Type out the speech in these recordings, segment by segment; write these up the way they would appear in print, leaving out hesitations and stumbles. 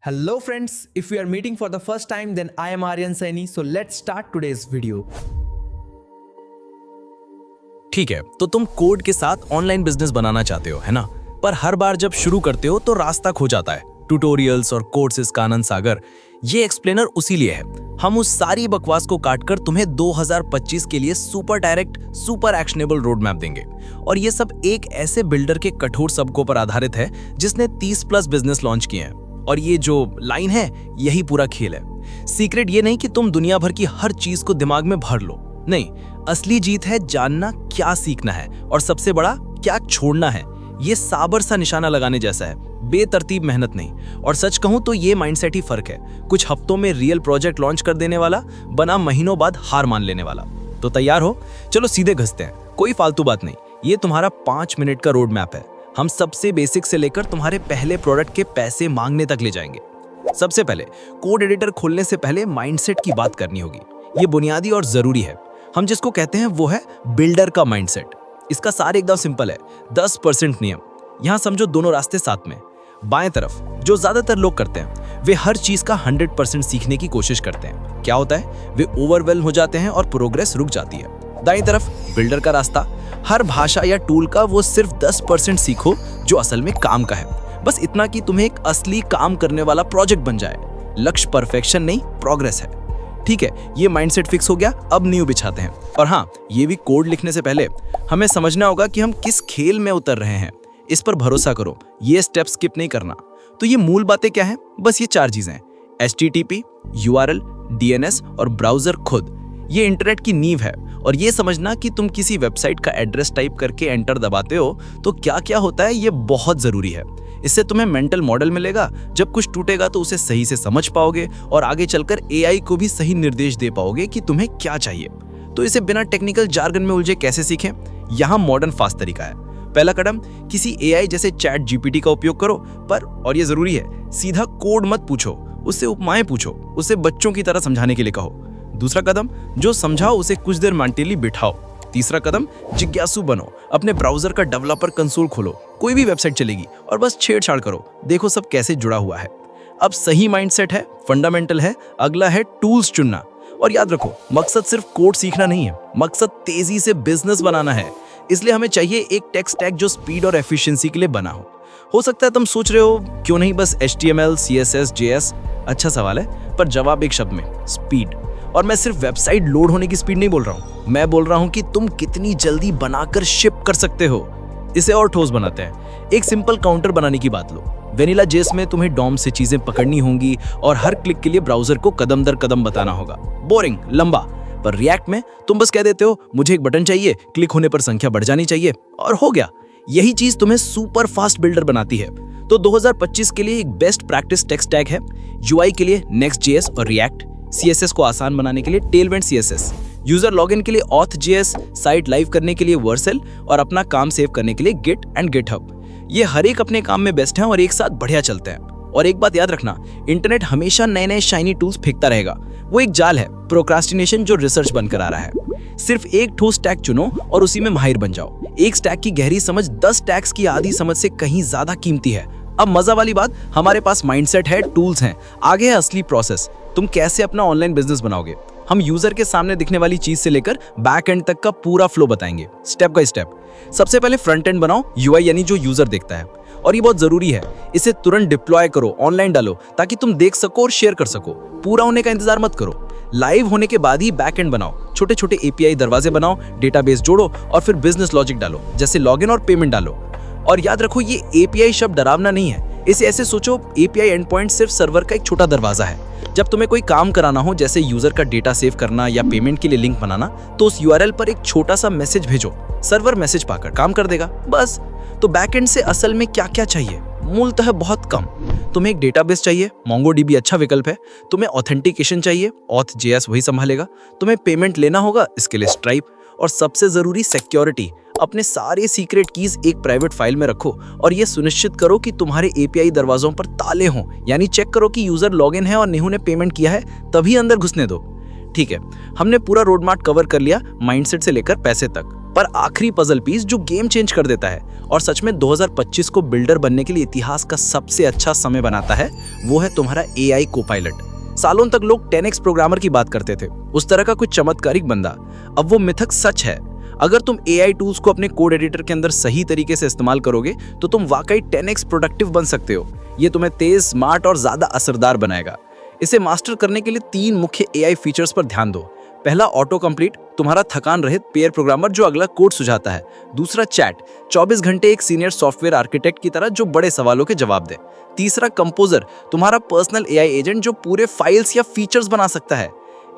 Hello friends, if we are meeting for the first time then I am Aryan Saini, so let's start today's video. ठीक है, तो तुम code के साथ online business बनाना चाहते हो, है ना? पर हर बार जब शुरू करते हो तो रास्ता खो जाता है। ट्यूटोरियल्स और कोर्सेज का आनंद सागर, ये एक्सप्लेनर उसी लिए है। हम उस सारी बकवास को काटकर तुम्हें 2025 के लिए super direct, super actionable road map देंगे। और ये सब एक ऐसे बिल्डर के कठोर सबकों पर आधारित है जिसने 30+ बिजनेस लॉन्च किए हैं। और ये जो लाइन है, यही पूरा खेल है। सीक्रेट ये नहीं कि तुम दुनिया भर की हर चीज को दिमाग में भर लो, नहीं, असली जीत है जानना क्या सीखना है और सबसे बड़ा क्या छोड़ना है। ये साबर सा निशाना लगाने जैसा है, बेतरतीब मेहनत नहीं। और सच कहूं तो ये माइंडसेट ही फर्क है। कुछ हफ्तों में रियल प्रोजेक्ट लॉन्च कर देने वाला बना महीनों बाद हार मान लेने वाला। तो तैयार हो? चलो सीधे घसते हैं, कोई फालतू बात नहीं। ये तुम्हारा 5 मिनट का रोड मैप है। हम सबसे बेसिक से लेकर तुम्हारे पहले प्रोडक्ट के पैसे मांगने तक ले जाएंगे। सबसे पहले कोड एडिटर खोलने से पहले माइंडसेट की बात करनी होगी। ये बुनियादी और जरूरी है। हम जिसको कहते हैं वो है बिल्डर का माइंडसेट। इसका सार एकदम सिंपल है, 10% नियम। यहां समझो दोनों रास्ते साथ में। बाएं तरफ जो ज्यादातर लोग करते हैं, वे हर चीज का 100% सीखने की कोशिश करते हैं। क्या होता है? वे ओवरवेल्म हो जाते हैं और प्रोग्रेस रुक जाती है। दाईं तरफ बिल्डर का रास्ता, हर भाषा या टूल का वो सिर्फ 10% सीखो जो असल में काम का है। बस इतना कि तुम्हें एक असली काम करने वाला प्रोजेक्ट बन जाए। लक्ष्य परफेक्शन नहीं, प्रोग्रेस है। ठीक है, ये माइंडसेट फिक्स हो गया। अब नींव बिछाते हैं। और हाँ, ये भी कोड लिखने से पहले हमें समझना होगा कि हम किस खेल में उतर रहे हैं। इस पर भरोसा करो, ये स्टेप स्किप नहीं करना। तो ये मूल बातें क्या हैं? बस ये 4 चीजें हैं: HTTP, URL, DNS और ब्राउजर खुद। ये इंटरनेट की नींव है। और ये समझना कि तुम किसी वेबसाइट का एड्रेस टाइप करके एंटर दबाते हो तो क्या क्या होता है, ये बहुत जरूरी है। इससे तुम्हें मेंटल मॉडल मिलेगा। जब कुछ टूटेगा तो उसे सही से समझ पाओगे और आगे चलकर AI को भी सही निर्देश दे पाओगे कि तुम्हें क्या चाहिए। तो इसे बिना टेक्निकल जार्गन में उलझे कैसे सीखें? यहाँ मॉडर्न फास्ट तरीका है। पहला कदम, किसी AI जैसे चैट GPT का उपयोग करो। पर और ये जरूरी है, सीधा कोड मत पूछो, उससे उपमाएं पूछो, उसे बच्चों की तरह समझाने के लिए कहो। दूसरा कदम, जो समझाओ उसे कुछ देर मेंटली बिठाओ। तीसरा कदम, जिज्ञासु बनो। अपने ब्राउजर का डेवलपर कंसोल खोलो, कोई भी वेबसाइट चलेगी, और बस छेड़छाड़ करो, देखो सब कैसे जुड़ा हुआ है। अब सही माइंडसेट है, फंडामेंटल है। अगला है टूल्स चुनना। और याद रखो, मकसद सिर्फ कोड सीखना नहीं है, मकसद तेजी से बिजनेस बनाना है। इसलिए हमें चाहिए एक टेक स्टैक जो स्पीड और एफिशिएंसी के लिए बना हो सकता है तुम सोच रहे हो क्यों नहीं बस HTML, CSS, JS? अच्छा सवाल है, पर जवाब एक शब्द में, स्पीड। और मैं सिर्फ वेबसाइट लोड होने की स्पीड नहीं बोल रहा हूँ, मैं बोल रहा हूँ कि तुम कितनी जल्दी बनाकर शिप कर सकते हो। इसे और ठोस बनाते हैं। एक सिंपल काउंटर बनाने की बात लो। वेनिला जेस में तुम्हें डॉम से चीजें पकड़नी होंगी और हर क्लिक के लिए ब्राउजर को कदम दर कदम बताना होगा। बोरिंग, लंबा। पर रिएक्ट में तुम बस कह देते हो, मुझे एक बटन चाहिए, क्लिक होने पर संख्या बढ़ जानी चाहिए, और हो गया। यही चीज तुम्हें सुपर फास्ट बिल्डर बनाती है। तो 2025 के लिए एक बेस्ट प्रैक्टिस टेक स्टैक है। UI के लिए Next.js और React, CSS को आसान बनाने के लिए Tailwind CSS, यूजर लॉगिन के लिए Auth.js, साइट लाइव करने के लिए Vercel और अपना काम सेव करने के लिए Git एंड GitHub। ये हर एक अपने काम में बेस्ट हैं और एक साथ बढ़िया चलते हैं। और एक बात याद रखना, इंटरनेट हमेशा नए नए शाइनी टूल्स फेंकता रहेगा। वो एक जाल है, प्रोक्रास्टिनेशन, जो रिसर्च बनकर आ रहा है। सिर्फ एक ठोस स्टैक चुनो और उसी में माहिर बन जाओ। एक स्टैक की गहरी समझ 10 स्टैक्स की आधी समझ से कहीं ज्यादा कीमती है। अब मजा वाली बात, हमारे पास माइंडसेट है, टूल्स हैं, आगे है असली प्रोसेस। तुम कैसे अपना ऑनलाइन बिजनेस बनाओगे। हम यूजर के सामने दिखने वाली चीज से लेकर बैक एंड तक का पूरा फ्लो बताएंगे, स्टेप बाय स्टेप। सबसे पहले फ्रंट एंड बनाओ, UI यानी जो यूजर देखता है। और ये बहुत जरूरी है, इसे तुरंत डिप्लॉय करो, ऑनलाइन डालो, ताकि तुम देख सको और शेयर कर सको। पूरा होने का इंतजार मत करो, लाइव होने के बाद ही बैक एंड बनाओ। छोटे छोटे API दरवाजे बनाओ, डेटाबेस जोड़ो और फिर बिजनेस लॉजिक डालो, जैसे लॉगिन और पेमेंट डालो। और याद रखो, ये API शब्द डरावना नहीं है। इसे ऐसे सोचो, API एंड पॉइंट सिर्फ सर्वर का एक छोटा दरवाजा है। जब तुम्हें कोई काम कराना हो, जैसे यूजर का डेटा सेव करना या पेमेंट के लिए लिंक बनाना, तो उस URL पर एक छोटा सा मैसेज भेजो, सर्वर मैसेज पाकर काम कर देगा, बस। तो बैकएंड से असल में क्या क्या चाहिए? मूलतः बहुत कम। तुम्हें एक डेटाबेस चाहिए, MongoDB अच्छा विकल्प है। तुम्हें ऑथेंटिकेशन चाहिए, Auth.js वही संभालेगा। तुम्हें पेमेंट लेना होगा, इसके लिए Stripe। और सबसे जरूरी, सिक्योरिटी। अपने सारे सीक्रेट कीज एक प्राइवेट फाइल में रखो और ये सुनिश्चित करो कि तुम्हारे API दरवाजों पर ताले हों, यानी चेक करो कि यूजर लॉगिन है और नेहू ने पेमेंट किया है, तभी अंदर घुसने दो। ठीक है, हमने पूरा रोड मैप कवर कर लिया, माइंडसेट से लेकर पैसे तक। पर आखिरी पजल पीस जो गेम चेंज कर देता है और सच में 2025 को बिल्डर बनने के लिए इतिहास का सबसे अच्छा समय बनाता है, वो है तुम्हारा AI कोपायलट। सालों तक लोग 10x प्रोग्रामर की बात करते थे, उस तरह का कोई चमत्कारिक बंदा। अब वो मिथक सच है। अगर तुम AI टूल्स को अपने कोड एडिटर के अंदर सही तरीके से इस्तेमाल करोगे तो तुम वाकई 10x प्रोडक्टिव बन सकते हो। ये तुम्हें तेज, स्मार्ट और ज्यादा असरदार बनाएगा। इसे मास्टर करने के लिए 3 मुख्य AI फीचर्स पर ध्यान दो। पहला, ऑटो कंप्लीट, तुम्हारा थकान रहित पेयर प्रोग्रामर जो अगला कोड सुझाता है। दूसरा, चैट, 24 घंटे एक सीनियर सॉफ्टवेयर आर्किटेक्ट की तरह जो बड़े सवालों के जवाब दे। तीसरा, कंपोजर, तुम्हारा पर्सनल AI एजेंट जो पूरे फाइल्स या फीचर्स बना सकता है।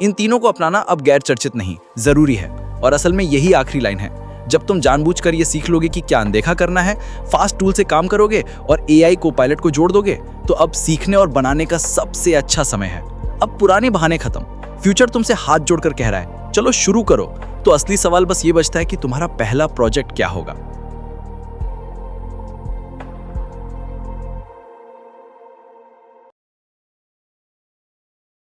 इन तीनों को अपनाना अब गैर चर्चित नहीं, जरूरी है। और असल में यही आखिरी लाइन है। जब तुम जानबूझकर ये सीख लोगे कि क्या अनदेखा करना है, फास्ट टूल से काम करोगे और AI कोपायलट को जोड़ दोगे, तो अब सीखने और बनाने का सबसे अच्छा समय है। अब पुराने बहाने खत्म, फ्यूचर तुमसे हाथ जोड़कर कह रहा है चलो शुरू करो। तो असली सवाल बस ये बचता है कि तुम्हारा पहला प्रोजेक्ट क्या होगा।